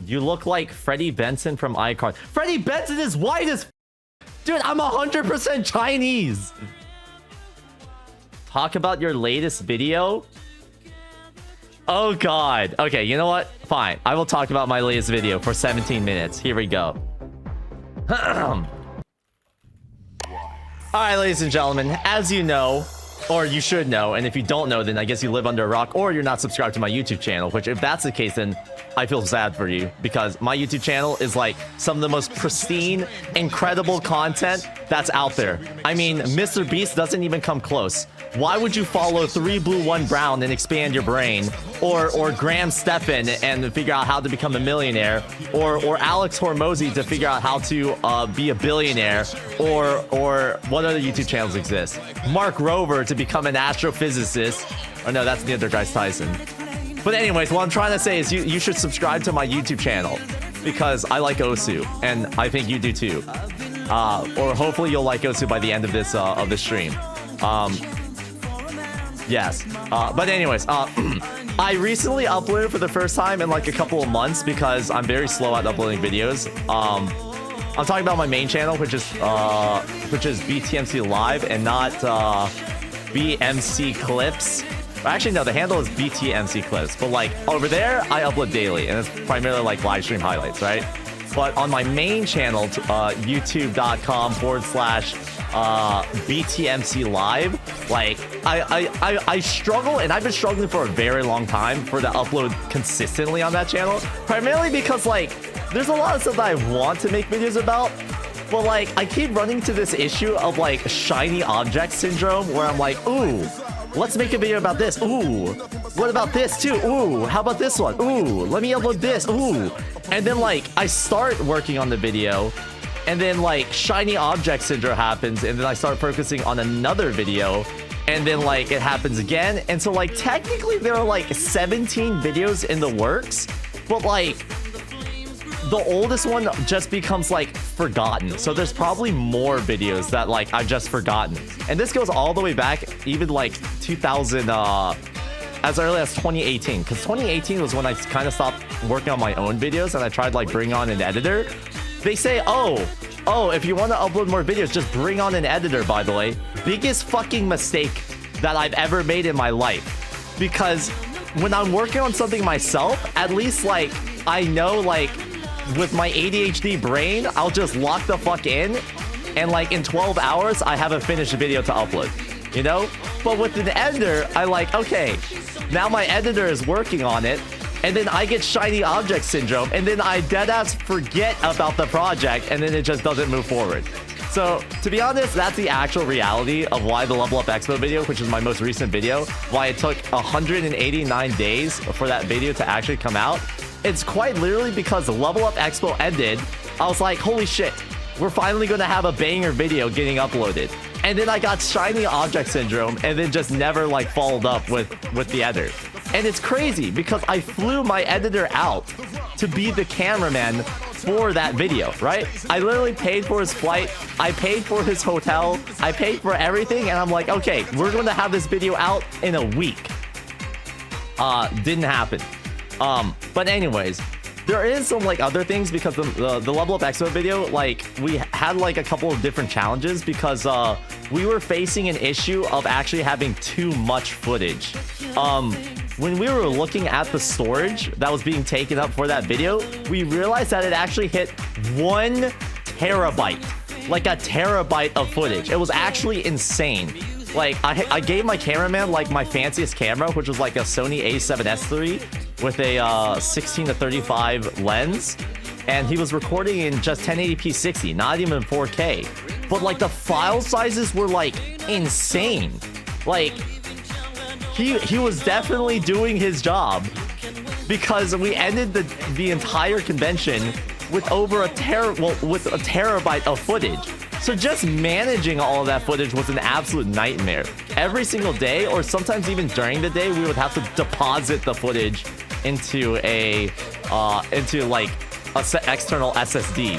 You look like Freddie Benson from iCard. Freddie Benson is white as... Dude, I'm 100% Chinese. Talk about your latest video. Oh, God. Okay, you know what? Fine. I will talk about my latest video for 17 minutes. Here we go. All right, ladies and gentlemen, as you know, or you should know, and if you don't know, then I guess you live under a rock, or you're not subscribed to my YouTube channel, which if that's the case, then I feel sad for you, because my YouTube channel is like some of the most pristine, incredible content that's out there. I mean, Mr. Beast doesn't even come close. Why would you follow 3 Blue 1 Brown and expand your brain, or Graham Stephan and figure out how to become a millionaire, or Alex Hormozy to figure out how to be a billionaire, or what other YouTube channels exist? Mark Rover to become an astrophysicist. Oh no, that's Neil deGrasse Tyson. But anyways, what I'm trying to say is you should subscribe to my YouTube channel, because I like Osu, and I think you do too. Or hopefully you'll like Osu by the end of this stream. Yes. But anyways, I recently uploaded for the first time in like a couple of months because I'm very slow at uploading videos. I'm talking about my main channel, which is BTMC Live and not BMC Clips. Actually, no, the handle is BTMC Clips. But like over there, I upload daily, and it's primarily like live stream highlights, right? But on my main channel, youtube.com/BTMC Live, like I struggle, and I've been struggling for a very long time for the upload consistently on that channel, primarily because like there's a lot of stuff that I want to make videos about, but like I keep running to this issue of like shiny object syndrome, where I'm like, ooh, let's make a video about this. Ooh, what about this too? Ooh, how about this one? Ooh, let me upload this. Ooh. And then like I start working on the video, and then like shiny object syndrome happens, and then I start focusing on another video, and then like it happens again. And so like technically there are like 17 videos in the works, but like the oldest one just becomes like forgotten. So there's probably more videos that like I've just forgotten. And this goes all the way back, even like 2000, as early as 2018, because 2018 was when I kind of stopped working on my own videos and I tried like bring on an editor. They say, oh, if you want to upload more videos, just bring on an editor, by the way. Biggest fucking mistake that I've ever made in my life. Because when I'm working on something myself, at least like I know like with my ADHD brain, I'll just lock the fuck in, and like in 12 hours, I have a finished video to upload, you know? But with an editor, I like, okay, now my editor is working on it, and then I get shiny object syndrome, and then I deadass forget about the project, and then it just doesn't move forward. So, to be honest, that's the actual reality of why the Level Up Expo video, which is my most recent video, why it took 189 days for that video to actually come out. It's quite literally because the Level Up Expo ended. I was like, holy shit, we're finally going to have a banger video getting uploaded. And then I got shiny object syndrome, and then just never like followed up with the editor. And it's crazy because I flew my editor out to be the cameraman for that video, right? I literally paid for his flight, I paid for his hotel, I paid for everything, and I'm like, okay, we're going to have this video out in a week. Didn't happen. But anyways, there is some like other things, because the Level Up Expo video, like we had like a couple of different challenges because we were facing an issue of actually having too much footage. When we were looking at the storage that was being taken up for that video, we realized that it actually hit 1 terabyte, like a terabyte of footage. It was actually insane. Like I gave my cameraman like my fanciest camera, which was like a Sony a7S III with a 16-35 lens, and he was recording in just 1080p 60, not even 4K. But like the file sizes were like insane. Like he was definitely doing his job, because we ended the entire convention with over a terabyte of footage. So just managing all of that footage was an absolute nightmare. Every single day, or sometimes even during the day, we would have to deposit the footage into a external SSD.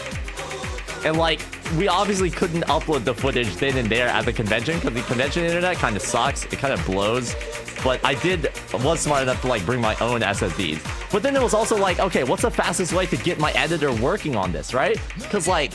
And like, we obviously couldn't upload the footage then and there at the convention, because the convention internet kind of sucks. It kind of blows. But I was smart enough to like bring my own SSDs. But then it was also like, okay, what's the fastest way to get my editor working on this, right? Because like,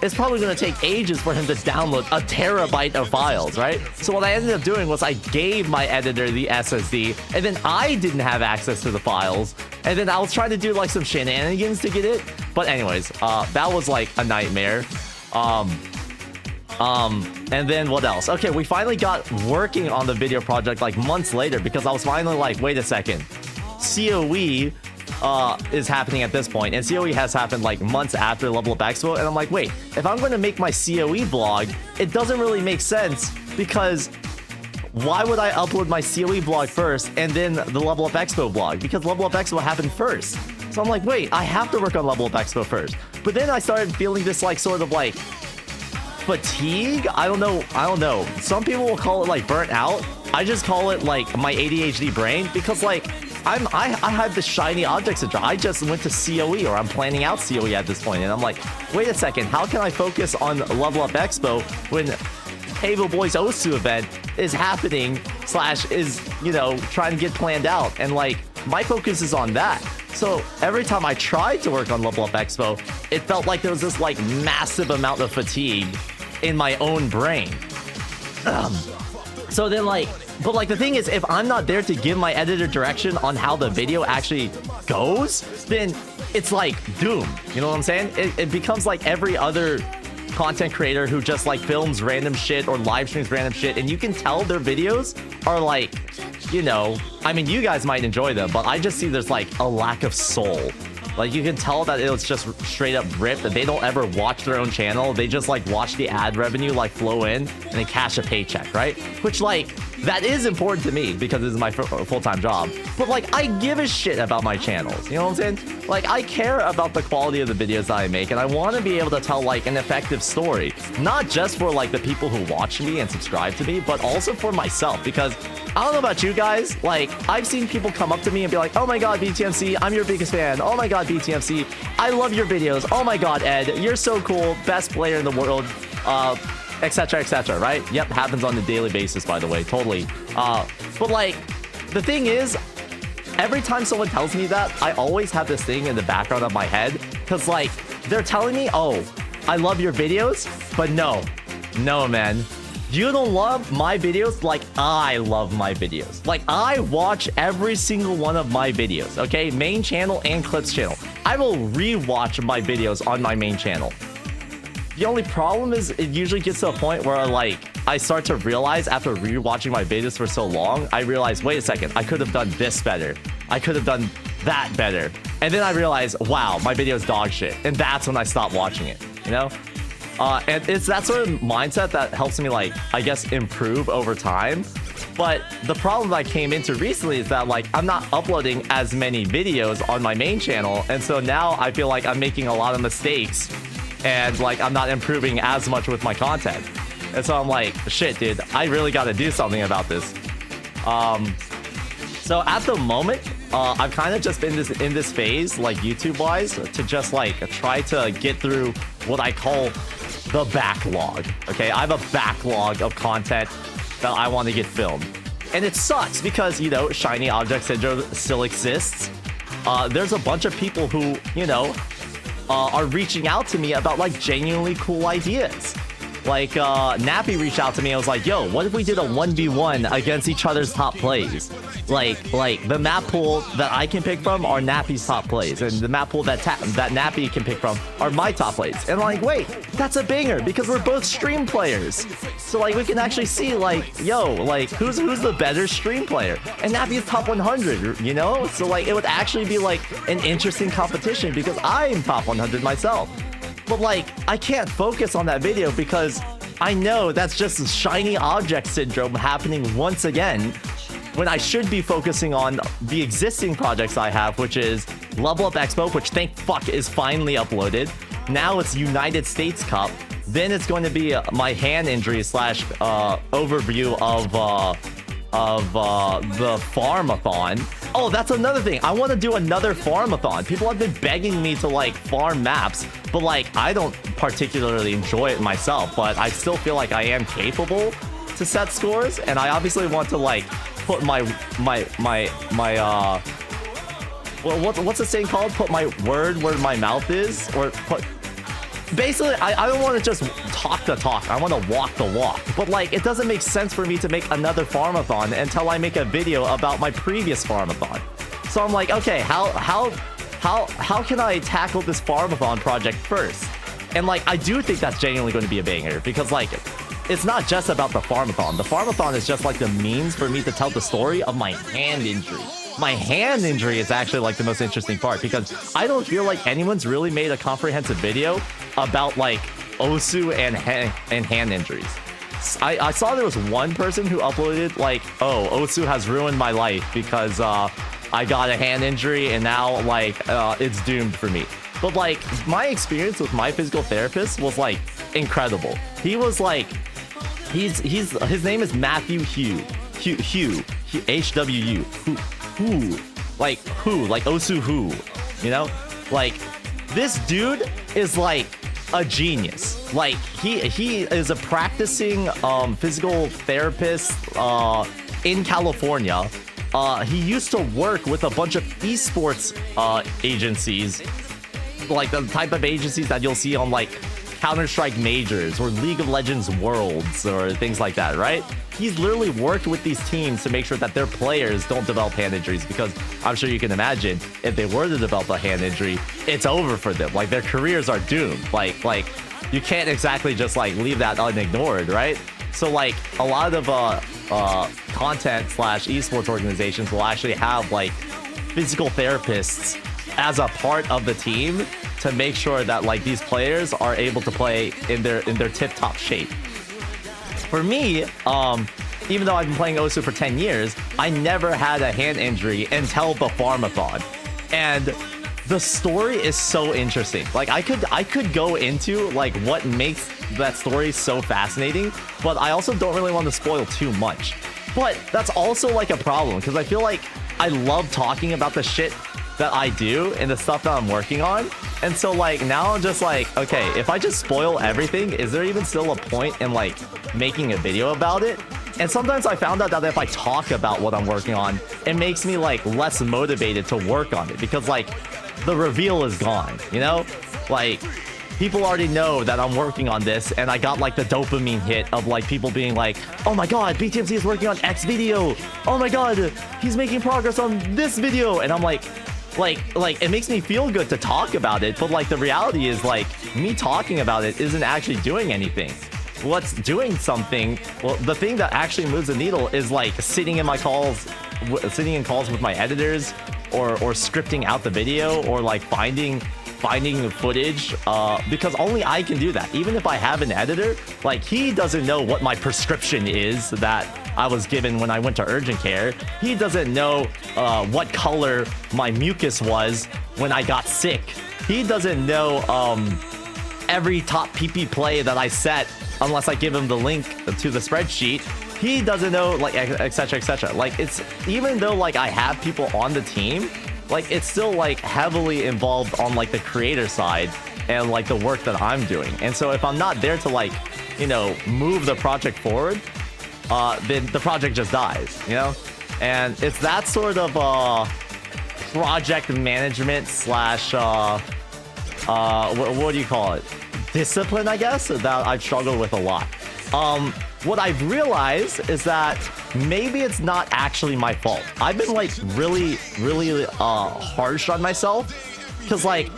it's probably going to take ages for him to download a terabyte of files, right? So what I ended up doing was I gave my editor the SSD, and then I didn't have access to the files, and then I was trying to do like some shenanigans to get it. But anyways, that was like a nightmare. And then what else? Okay, we finally got working on the video project like months later, because I was finally like, wait a second, COE is happening at this point, and COE has happened like months after Level Up Expo, and I'm like, wait, if I'm going to make my COE vlog, it doesn't really make sense, because why would I upload my COE vlog first and then the Level Up Expo vlog? Because Level Up Expo happened first. So I'm like, wait, I have to work on Level Up Expo first. But then I started feeling this like sort of like fatigue. I don't know. Some people will call it like burnt out. I just call it like my ADHD brain, because like I have the shiny object syndrome. I just went to COE, or I'm planning out COE at this point, and I'm like, wait a second, how can I focus on Level Up Expo when Havo Boys Osu event is happening / is, you know, trying to get planned out, and like my focus is on that. So every time I tried to work on Level Up Expo, it felt like there was this like massive amount of fatigue in my own brain. So then like, but like the thing is, if I'm not there to give my editor direction on how the video actually goes, then it's like doom. You know what I'm saying? It becomes like every other content creator who just like films random shit or live streams random shit, and you can tell their videos are like, you know, I mean, you guys might enjoy them, but I just see there's like a lack of soul. Like, you can tell that it's just straight up ripped, that they don't ever watch their own channel. They just like watch the ad revenue like flow in and they cash a paycheck, right? Which like, that is important to me because this is my full-time job. But like, I give a shit about my channels. You know what I'm saying? Like, I care about the quality of the videos that I make, and I want to be able to tell like an effective story, not just for like the people who watch me and subscribe to me, but also for myself. Because I don't know about you guys, like, I've seen people come up to me and be like, oh my god, BTMC, I'm your biggest fan. Oh my god, BTMC, I love your videos. Oh my god, Ed, you're so cool, best player in the world, etc., right? Yep, happens on a daily basis, by the way, totally. But like, the thing is, every time someone tells me that, I always have this thing in the background of my head, because like, they're telling me, oh, I love your videos, but no, man. You don't love my videos like I love my videos. Like, I watch every single one of my videos, okay? Main channel and clips channel. I will rewatch my videos on my main channel. The only problem is it usually gets to a point where like, I start to realize after rewatching my videos for so long, I realize, wait a second, I could have done this better. I could have done that better. And then I realize, wow, my video is dog shit. And that's when I stop watching it, you know? And it's that sort of mindset that helps me, like, I guess, improve over time. But the problem that I came into recently is that, like, I'm not uploading as many videos on my main channel. And so now I feel like I'm making a lot of mistakes and, like, I'm not improving as much with my content. And so I'm like, shit, dude, I really got to do something about this. So at the moment, I've kind of just been in this phase, like, YouTube-wise, to just, like, try to get through what I call the backlog. Okay, I have a backlog of content that I want to get filmed, and it sucks because, you know, shiny object syndrome still exists. There's a bunch of people who, you know, are reaching out to me about like genuinely cool ideas. Like Nappy reached out to me and was like, yo, what if we did a 1v1 against each other's top plays? Like the map pool that I can pick from are Nappy's top plays, and the map pool that Nappy can pick from are my top plays. And like, wait, that's a banger because we're both stream players. So like, we can actually see like, yo, like who's the better stream player? And Nappy's top 100, you know? So like, it would actually be like an interesting competition because I'm top 100 myself. But like, I can't focus on that video because I know that's just shiny object syndrome happening once again, when I should be focusing on the existing projects I have, which is Level Up Expo, which thank fuck is finally uploaded. Now it's United States Cup. Then it's going to be my hand injury / overview of the farm-a-thon. Oh, that's another thing. I want to do another farm-a-thon. People have been begging me to like farm maps, but like I don't particularly enjoy it myself, but I still feel like I am capable to set scores, and I obviously want to like put my well, what's the saying called? Put my word where my mouth is, or put. Basically, I don't want to just talk the talk. I want to walk the walk. But like, it doesn't make sense for me to make another farmathon until I make a video about my previous farmathon. So I'm like, okay, how can I tackle this farmathon project first? And like, I do think that's genuinely going to be a banger because like, it's not just about the farmathon. The farmathon is just like the means for me to tell the story of my hand injury. My hand injury is actually like the most interesting part because I don't feel like anyone's really made a comprehensive video about like Osu and hand injuries. I saw there was one person who uploaded like, oh, Osu has ruined my life because I got a hand injury and now like it's doomed for me. But like my experience with my physical therapist was like incredible. He was like, his name is Matthew Hugh, HWU, like Osu who, you know, like this dude is like a genius. Like he is a practicing physical therapist in California. He used to work with a bunch of esports agencies, like the type of agencies that you'll see on like Counter-Strike Majors or League of Legends Worlds or things like that, right? He's literally worked with these teams to make sure that their players don't develop hand injuries because I'm sure you can imagine if they were to develop a hand injury, it's over for them. Like their careers are doomed. Like you can't exactly just like leave that unignored, right? So like a lot of content / esports organizations will actually have like physical therapists as a part of the team to make sure that like these players are able to play in their tip-top shape. For me, even though I've been playing Osu for 10 years, I never had a hand injury until the farmathon. And the story is so interesting. Like I could go into like what makes that story so fascinating, but I also don't really want to spoil too much. But that's also like a problem because I feel like I love talking about the shit that I do and the stuff that I'm working on. And so like now I'm just like, okay, if I just spoil everything, is there even still a point in like making a video about it? And sometimes I found out that if I talk about what I'm working on, it makes me like less motivated to work on it because like the reveal is gone, you know? Like people already know that I'm working on this and I got like the dopamine hit of like people being like, oh my god, BTMC is working on X video. Oh my god, he's making progress on this video. And I'm like it makes me feel good to talk about it, but like the reality is like me talking about it isn't actually doing anything. What's doing something, well, the thing that actually moves the needle is like sitting in calls with my editors or scripting out the video or like finding the footage because only I can do that. Even if I have an editor, like he doesn't know what my prescription is that I was given when I went to urgent care. He doesn't know what color my mucus was when I got sick. He doesn't know every top PP play that I set unless I give him the link to the spreadsheet. He doesn't know, like, etc, etc. Like, it's, even though like I have people on the team, like it's still like heavily involved on like the creator side and like the work that I'm doing. And so if I'm not there to like, you know, move the project forward, then the project just dies, you know? And it's that sort of project management / what do you call it? Discipline, I guess, that I've struggled with a lot. What I've realized is that maybe it's not actually my fault. I've been like really harsh on myself because like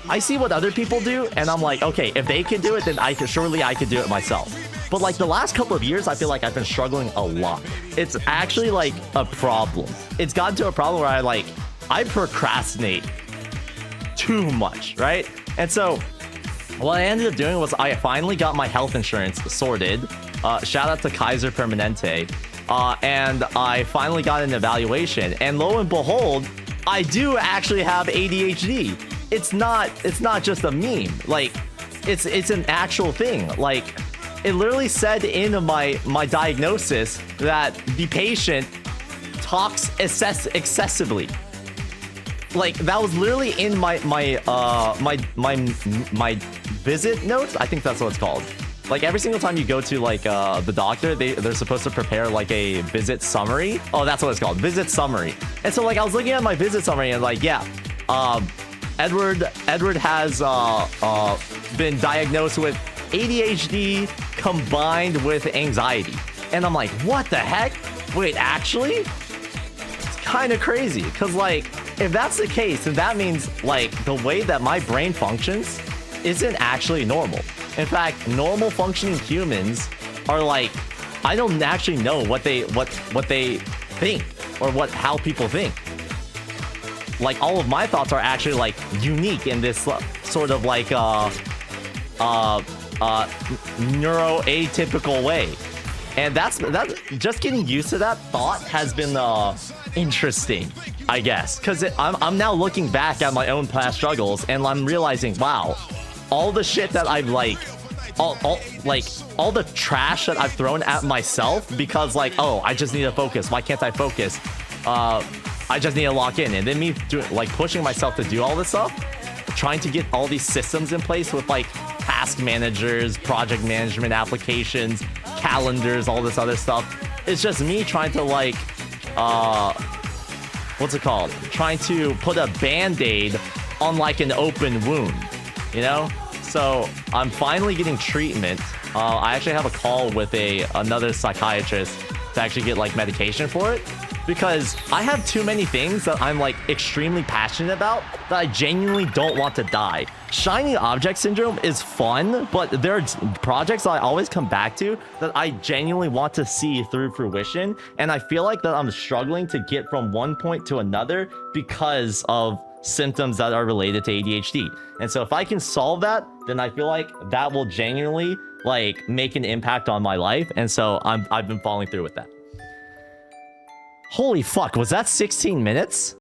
I see what other people do and I'm like, okay, if they can do it, then surely I could do it myself. But like the last couple of years, I feel like I've been struggling a lot. It's actually like a problem. It's gotten to a problem where I procrastinate too much, right? And so what I ended up doing was I finally got my health insurance sorted. Shout out to Kaiser Permanente. And I finally got an evaluation. And lo and behold, I do actually have ADHD. It's not just a meme. Like, it's an actual thing. Like, it literally said in my diagnosis that the patient talks excessively. Like, that was literally in my visit notes. I think that's what it's called. Like every single time you go to like the doctor, they're supposed to prepare like a visit summary. Oh, that's what it's called, visit summary. And so like I was looking at my visit summary and like, yeah, Edward has been diagnosed with ADHD combined with anxiety. And I'm like, what the heck? Wait, actually? It's kind of crazy. Because, like, if that's the case, then that means, like, the way that my brain functions isn't actually normal. In fact, normal functioning humans are, like, I don't actually know what they think or how people think. Like, all of my thoughts are actually, like, unique in this sort of, like, neuroatypical way. And that's just getting used to that thought has been interesting, I guess, because I'm now looking back at my own past struggles and I'm realizing, wow, all the shit that I've like, all the trash that I've thrown at myself because like, oh, I just need to focus. Why can't I focus? I just need to lock in, and then me pushing myself to do all this stuff, trying to get all these systems in place with like task managers, project management applications, calendars, all this other stuff. It's just me trying to like what's it called, trying to put a band-aid on like an open wound, you know. So I'm finally getting treatment. I actually have a call with another psychiatrist to actually get like medication for it, because I have too many things that I'm like extremely passionate about that I genuinely don't want to die. Shiny object syndrome is fun, but there are projects that I always come back to that I genuinely want to see through fruition, and I feel like that I'm struggling to get from one point to another because of symptoms that are related to ADHD. And so if I can solve that, then I feel like that will genuinely like make an impact on my life. And so I've been following through with that. Holy fuck, was that 16 minutes?